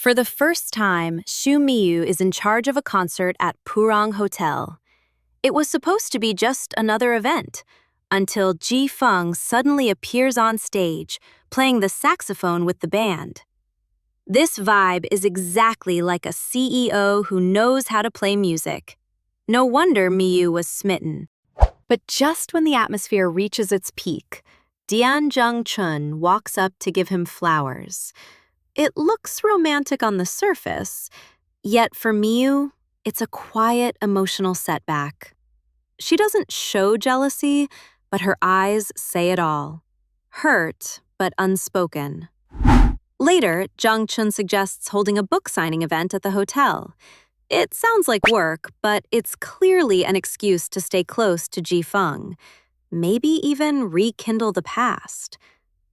For the first time, Shu Miyu is in charge of a concert at Purong Hotel. It was supposed to be just another event, until Ji Feng suddenly appears on stage, playing the saxophone with the band. This vibe is exactly like a CEO who knows how to play music. No wonder Miyu was smitten. But just when the atmosphere reaches its peak, Dian Jung-chun walks up to give him flowers. It looks romantic on the surface, yet for Miyu, it's a quiet emotional setback. She doesn't show jealousy, but her eyes say it all. Hurt, but unspoken. Later, Jung-chun suggests holding a book signing event at the hotel. It sounds like work, but it's clearly an excuse to stay close to Ji Feng. Maybe even rekindle the past.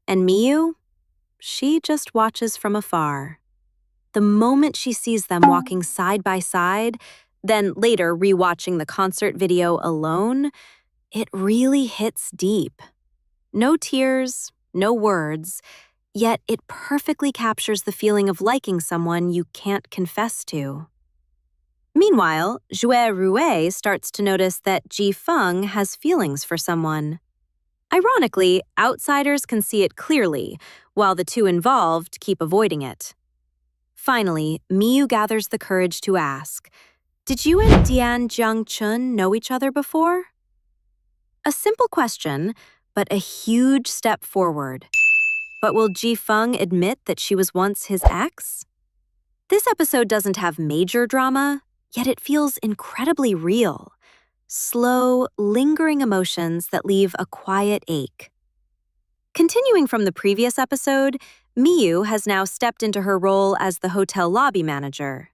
And Miyu? She just watches from afar. The moment she sees them walking side by side, then later rewatching the concert video alone, it really hits deep. No tears, no words, yet it perfectly captures the feeling of liking someone you can't confess to. Meanwhile, Jue Rue starts to notice that Ji Feng has feelings for someone. Ironically, outsiders can see it clearly, while the two involved keep avoiding it. Finally, Miyu gathers the courage to ask, "Did you and Dian Jung-chun know each other before?" A simple question, but a huge step forward. But will Ji Feng admit that she was once his ex? This episode doesn't have major drama, yet it feels incredibly real. Slow, lingering emotions that leave a quiet ache. Continuing from the previous episode, Miyu has now stepped into her role as the hotel lobby manager.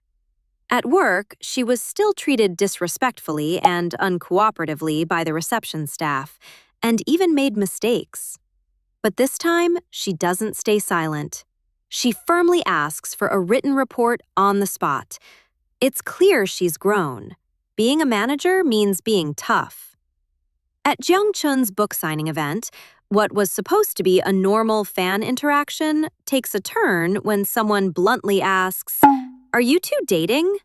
At work, she was still treated disrespectfully and uncooperatively by the reception staff, and even made mistakes. But this time, she doesn't stay silent. She firmly asks for a written report on the spot. It's clear she's grown. Being a manager means being tough. At Jeong-chun's book signing event, what was supposed to be a normal fan interaction takes a turn when someone bluntly asks, "Are you two dating?"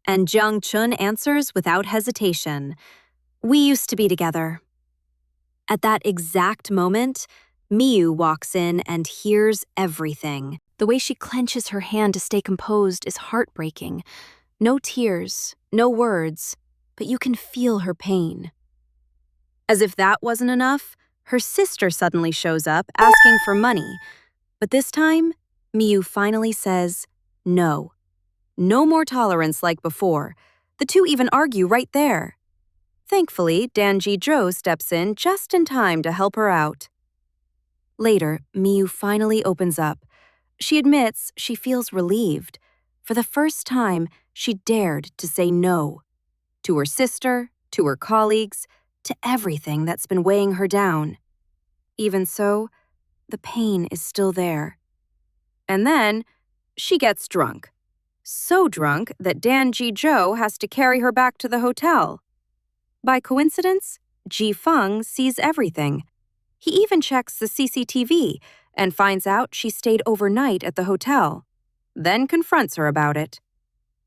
And Jeong-chun answers without hesitation, "We used to be together." At that exact moment, Miyu walks in and hears everything. The way she clenches her hand to stay composed is heartbreaking. No tears, no words, but you can feel her pain. As if that wasn't enough, her sister suddenly shows up asking for money. But this time, Miyu finally says, no. No more tolerance like before. The two even argue right there. Thankfully, Dan-ji-jo steps in just in time to help her out. Later, Miyu finally opens up. She admits she feels relieved. For the first time, she dared to say no. To her sister, to her colleagues, to everything that's been weighing her down. Even so, the pain is still there. And then, she gets drunk. So drunk that Dan-ji-jo has to carry her back to the hotel. By coincidence, Ji Feng sees everything. He even checks the CCTV and finds out she stayed overnight at the hotel, then confronts her about it.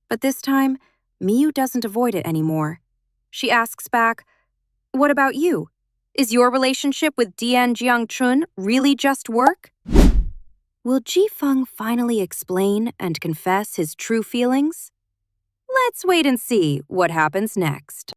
But this time, Miyu doesn't avoid it anymore. She asks back, "What about you? Is your relationship with Dian Jung-chun really just work?" Will Ji Feng finally explain and confess his true feelings? Let's wait and see what happens next.